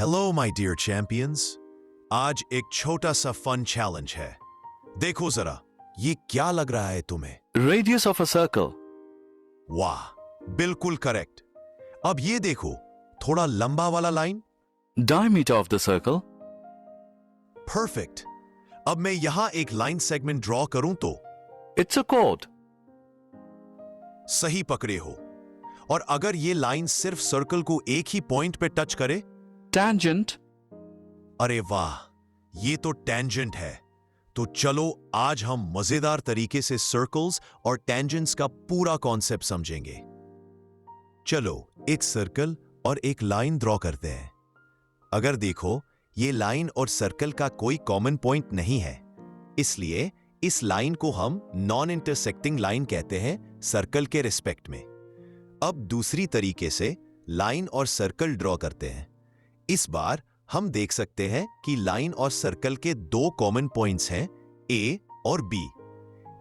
Hello my dear champions. आज एक छोटा सा फन चैलेंज है। देखो जरा, ये क्या लग रहा है तुम्हें? Radius of a circle. वाह, बिल्कुल करेक्ट। अब ये देखो, थोड़ा लंबा वाला line. Diameter of the circle. Perfect. अब मैं यहां एक लाइन सेगमेंट ड्रॉ करूं तो? It's a chord. सही पकड़े हो। और अगर ये लाइन सिर्फ सर्कल को एक ही पॉइंट पे टच करे? Tangent. अरे वाह, ये तो टेंजेंट है। तो चलो आज हम मजेदार तरीके से सर्कल्स और टेंजेंट्स का पूरा कॉन्सेप्ट समझेंगे। चलो एक सर्कल और एक लाइन ड्रॉ करते हैं। अगर देखो, ये लाइन और सर्कल का कोई कॉमन पॉइंट नहीं है, इसलिए इस लाइन को हम नॉन इंटरसेक्टिंग लाइन कहते हैं सर्कल के रिस्पेक्ट में। अब दूसरी तरीके से लाइन और सर्कल ड्रॉ करते हैं। इस बार हम देख सकते हैं कि लाइन और सर्कल के दो कॉमन पॉइंट्स हैं, ए और बी।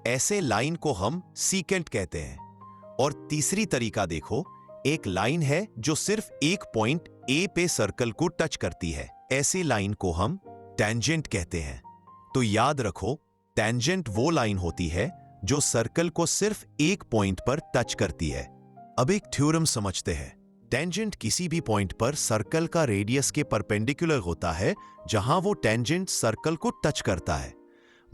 ऐसे लाइन को हम सीकेंट कहते हैं। और तीसरी तरीका देखो, एक लाइन है जो सिर्फ एक पॉइंट ए पे सर्कल को टच करती है। ऐसी लाइन को हम टेंजेंट कहते हैं। तो याद रखो, टेंजेंट वो लाइन होती है जो सर्कल को सिर्फ एक पॉइंट पर टच करती है। अब एक थ्योरम समझते हैं। टेंजेंट किसी भी पॉइंट पर सर्कल का रेडियस के परपेंडिकुलर होता है जहां वो टेंजेंट सर्कल को टच करता है।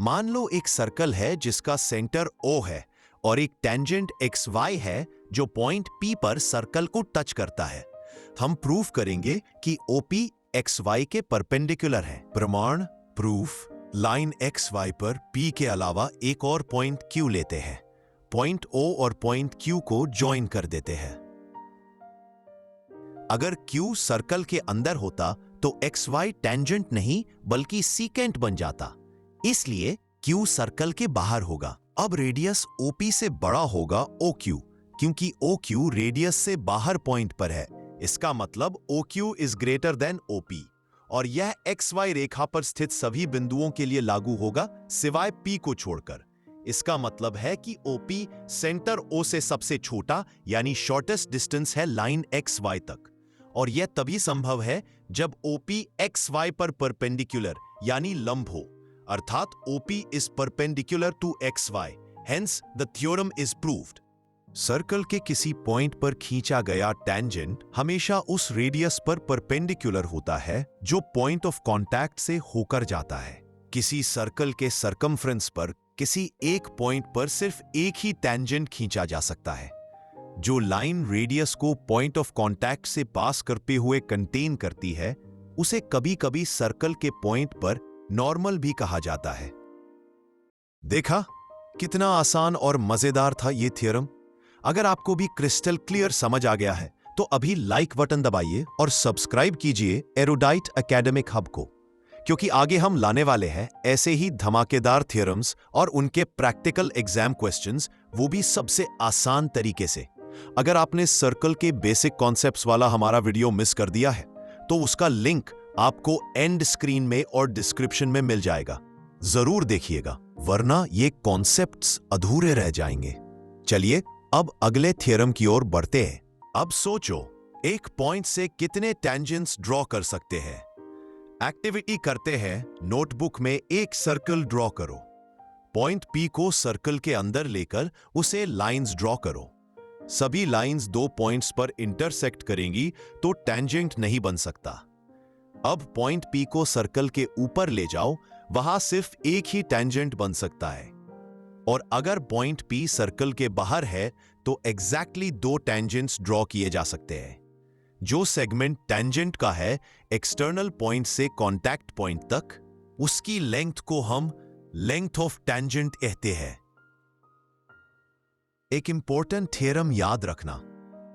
मान लो एक सर्कल है जिसका सेंटर O है और एक टेंजेंट XY है जो पॉइंट P पर सर्कल को टच करता है। हम प्रूफ करेंगे कि OP XY के परपेंडिकुलर है। प्रमाण, प्रूफ, लाइन XY पर P के अलावा एक और पॉइंट Q लेते हैं। पॉइंट O और पॉइंट Q को ज्वाइन कर देते हैं। अगर Q सर्कल के अंदर होता तो XY टेंजेंट नहीं बल्कि सीकेंट बन जाता, इसलिए Q सर्कल के बाहर होगा। अब रेडियस OP से बड़ा होगा OQ, क्योंकि OQ रेडियस से बाहर पॉइंट पर है। इसका मतलब OQ is greater than OP, और यह XY रेखा पर स्थित सभी बिंदुओं के लिए लागू होगा सिवाय P को छोड़कर। इसका मतलब है कि OP सेंटर O से सबसे छोटा यानी शॉर्टेस्ट डिस्टेंस है लाइन XY तक, और यह तभी संभव है जब OP XY पर परपेंडिकुलर यानी लंब हो, अर्थात OP is perpendicular to XY, hence the theorem is proved. Circle के किसी पॉइंट पर खींचा गया टेंजेंट हमेशा उस रेडियस पर परपेंडिकुलर होता है जो पॉइंट ऑफ कांटेक्ट से होकर जाता है। किसी सर्कल के सरकमफ्रेंस पर किसी एक पॉइंट पर सिर्फ एक ही टेंजेंट खींचा जा सकता है। जो लाइन रेडियस को पॉइंट ऑफ कांटेक्ट से पास करते हुए कंटेन करती है, उसे कभी-कभी सर्कल के पॉइंट पर नॉर्मल भी कहा जाता है। देखा, कितना आसान और मजेदार था ये थ्योरम। अगर आपको भी क्रिस्टल क्लियर समझ आ गया है तो अभी लाइक बटन दबाइए और सब्सक्राइब कीजिए एरोडाइट एकेडमिक हब को, क्योंकि आगे हम लाने वाले हैं ऐसे ही धमाकेदार थ्योरम्स और उनके प्रैक्टिकल एग्जाम क्वेश्चंस, वो भी सबसे आसान तरीके से। अगर आपने सर्कल के बेसिक कॉन्सेप्ट्स वाला हमारा वीडियो मिस कर दिया है तो उसका लिंक आपको एंड स्क्रीन में और डिस्क्रिप्शन में मिल जाएगा। जरूर देखिएगा, वरना ये कॉन्सेप्ट्स अधूरे रह जाएंगे। चलिए अब अगले थ्योरम की ओर बढ़ते हैं। अब सोचो, एक पॉइंट से कितने टेंजेंट्स ड्रॉ कर सकते हैं? एक्टिविटी करते हैं। नोटबुक में एक सर्कल ड्रॉ करो। पॉइंट P को सर्कल के अंदर लेकर उसे लाइंस ड्रॉ करो। सभी लाइंस दो पॉइंट्स पर इंटरसेक्ट करेंगी तो टेंजेंट नहीं बन सकता। अब पॉइंट P को सर्कल के ऊपर ले जाओ, वहां सिर्फ एक ही टेंजेंट बन सकता है। और अगर पॉइंट P सर्कल के बाहर है तो एग्जैक्टली दो टेंजेंट्स ड्रॉ किए जा सकते हैं। जो सेगमेंट टेंजेंट का है एक्सटर्नल पॉइंट से कॉन्टैक्ट पॉइंट तक, उसकी लेंथ को हम लेंथ ऑफ टेंजेंट कहते हैं। एक इंपॉर्टेंट थ्योरम याद रखना,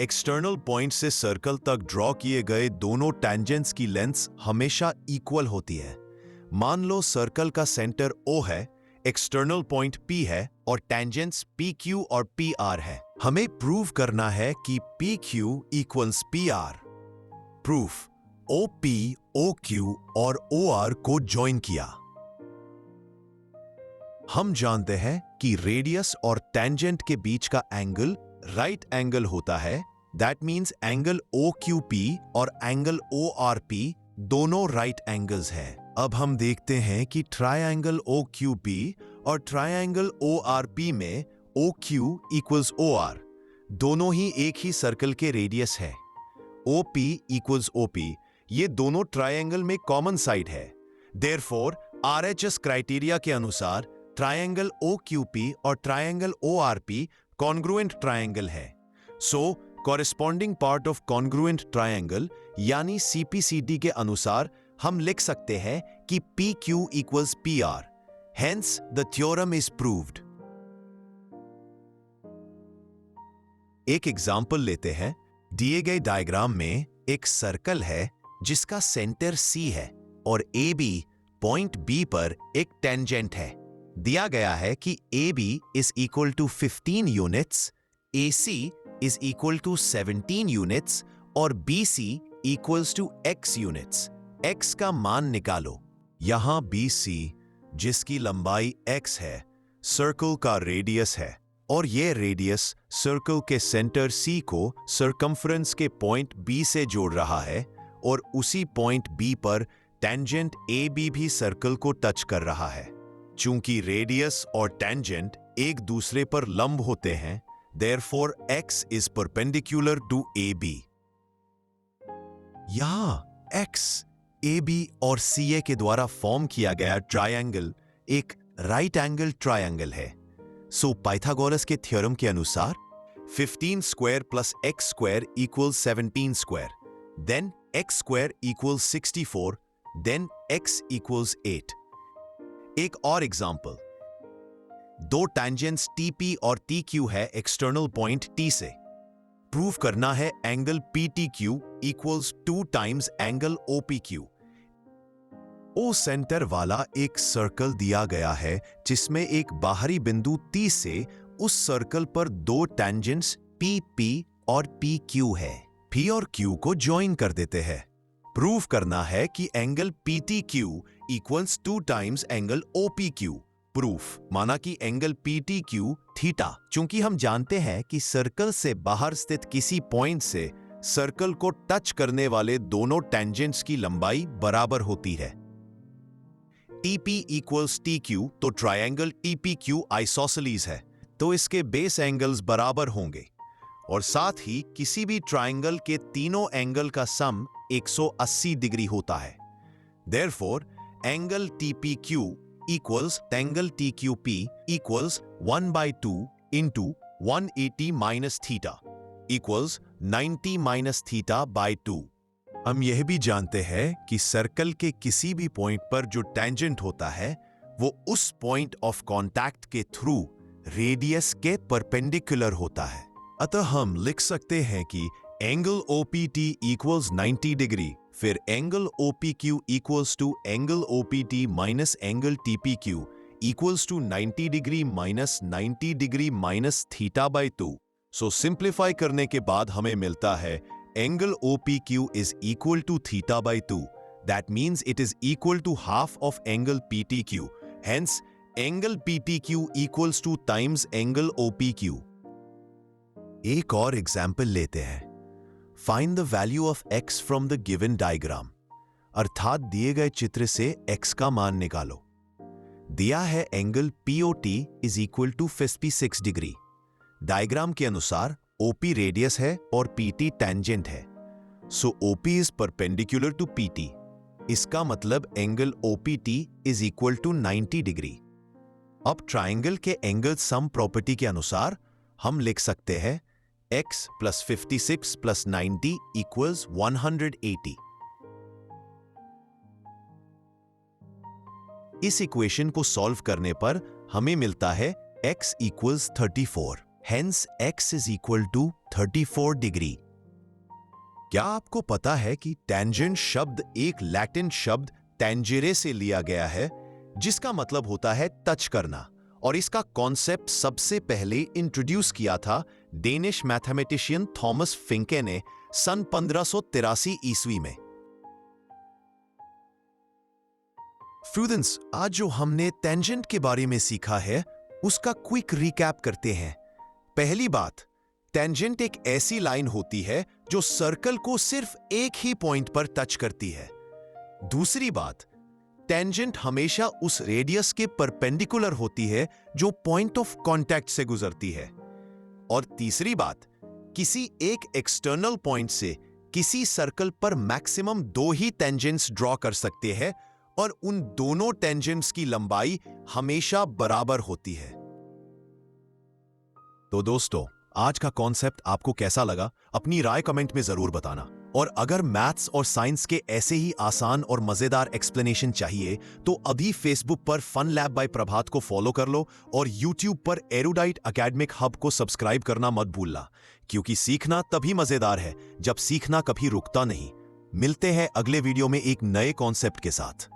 एक्सटर्नल पॉइंट से सर्कल तक ड्रॉ किए गए दोनों टेंजेंट्स की लेंथ्स हमेशा इक्वल होती है। मान लो सर्कल का सेंटर O है, एक्सटर्नल पॉइंट P है और टेंजेंट्स PQ और PR है। हमें प्रूव करना है कि PQ equals PR। Proof, OP OQ और OR को ज्वाइन किया। हम जानते हैं कि रेडियस और टेंजेंट के बीच का एंगल राइट एंगल होता है। दैट मीन्स एंगल OQP और एंगल ORP दोनों राइट एंगल्स हैं। अब हम देखते हैं कि ट्रायंगल OQP और ट्रायंगल ORP में OQ इक्वल्स OR दोनों ही एक ही सर्कल के रेडियस है। OP इक्वल्स OP ये दोनों ट्रायंगल में कॉमन साइड है। देयरफॉर RHS क्राइटेरिया के अनुसार ट्रायंगल OQP और ट्रायंगल ORP कॉन्ग्रुएंट ट्रायंगल है। So corresponding part of congruent triangle यानी CPCD के अनुसार हम लिख सकते हैं कि PQ equals PR। Hence the theorem is proved. एक एग्जाम्पल लेते हैं। दिए गए डायग्राम में एक सर्कल है जिसका सेंटर C है और AB पॉइंट B पर एक टेंजेंट है। दिया गया है कि AB is equal to 15 units, AC is equal to 17 units और BC equals to X units. X का मान निकालो। यहां BC जिसकी लंबाई X है, सर्कल का रेडियस है और यह रेडियस सर्कल के सेंटर C को सर्कम्फ्रेंस के पॉइंट B से जोड़ रहा है और उसी पॉइंट B पर टेंजेंट AB भी सर्कल को टच कर रहा है। चूंकि रेडियस और टेंजेंट एक दूसरे पर लंब होते हैं, therefore X is perpendicular to AB। यहां X, AB और CA के द्वारा फॉर्म किया गया ट्रायंगल एक राइट एंगल ट्रायंगल है। सो पाइथागोरस के थ्योरम के अनुसार 15 square plus x square equals 17 square, then x square equals 64, then x equals 8। एक और एग्जांपल, दो टेंजेंट्स TP और TQ है एक्सटर्नल पॉइंट T से। प्रूव करना है angle PTQ equals 2 times angle OPQ। O centre वाला एक सर्कल दिया गया है जिसमें एक बाहरी बिंदु T से उस सर्कल पर दो टेंजेंट्स PP और PQ है। P और Q को ज्वाइन कर देते हैं। प्रूव करना है कि angle PTQ equals 2 times angle OPQ। Proof, माना कि एंगल PTQ थीटा, चूंकि हम जानते हैं कि सर्कल से बाहर स्थित किसी पॉइंट से सर्कल को टच करने वाले दोनों टेंजेंट्स की लंबाई बराबर होती है। TP इक्वल्स TQ तो ट्रायंगल TPQ आइसोसेलीज है, तो इसके बेस एंगल्स बराबर होंगे और साथ ही किसी भी ट्रायंगल के तीनों एंगल का सम 180 डिग्री होता है। Therefore angle TPQ equals angle TQP equals 1/2 into 180 minus theta equals 90 minus theta by 2। हम यह भी जानते हैं कि सर्कल के किसी भी पॉइंट पर जो टेंजेंट होता है वो उस पॉइंट ऑफ कांटेक्ट के थ्रू रेडियस के परपेंडिकुलर होता है। अतः हम लिख सकते हैं कि एंगल OPT इक्वल्स 90 डिग्री, फिर angle OPQ equals to angle OPT minus angle TPQ equals to 90 degree minus 90 degree minus theta by 2। So simplify करने के बाद हमें मिलता है angle OPQ is equal to theta by 2. That means it is equal to half of angle PTQ. Hence, angle PTQ equals to times angle OPQ. एक और example लेते हैं। Find the value of x from the given diagram. अर्थात दिए गए चित्र से x का मान निकालो। दिया है angle POT is equal to 56 degree. Diagram के अनुसार OP रेडियस है और PT टेंजेंट है। So OP is perpendicular to PT। इसका मतलब angle OPT is equal to 90 degree. अब ट्राइंगल के एंगल सम प्रॉपर्टी के अनुसार हम लिख सकते हैं x प्लस 56 प्लस 90 इक्वल्स 180। इस इक्वेशन को सॉल्व करने पर हमें मिलता है x equals 34। Hence x is equal to 34 degree. क्या आपको पता है कि टेंजेंट शब्द एक लैटिन शब्द टेंजेरे से लिया गया है जिसका मतलब होता है टच करना, और इसका कॉन्सेप्ट सबसे पहले इंट्रोड्यूस किया था डेनिश मैथमेटिशियन थॉमस फिंके ने सन 1583 ईस्वी में। स्टूडेंट्स, आज जो हमने टेंजेंट के बारे में सीखा है उसका क्विक रिकैप करते हैं। पहली बात, टेंजेंट एक ऐसी लाइन होती है जो सर्कल को सिर्फ एक ही पॉइंट पर टच करती है। दूसरी बात, टेंजेंट हमेशा उस रेडियस के परपेंडिकुलर होती है जो पॉइंट ऑफ कांटेक्ट से गुजरती है। और तीसरी बात, किसी एक एक्सटर्नल पॉइंट से किसी सर्कल पर मैक्सिमम 2 ही टेंजेंट्स ड्रॉ कर सकते हैं और उन दोनों टेंजेंट्स की लंबाई हमेशा बराबर होती है। तो दोस्तों, आज का कॉन्सेप्ट आपको कैसा लगा? अपनी राय कमेंट में जरूर बताना। और अगर मैथ्स और साइंस के ऐसे ही आसान और मजेदार एक्सप्लेनेशन चाहिए तो अभी फेसबुक पर फन लैब बाय प्रभात को फॉलो कर लो और यूट्यूब पर एरुडाइट एकेडमिक हब को सब्सक्राइब करना मत भूलना, क्योंकि सीखना तभी मजेदार है जब सीखना कभी रुकता नहीं। मिलते हैं अगले वीडियो में एक नए कॉन्सेप्ट के साथ।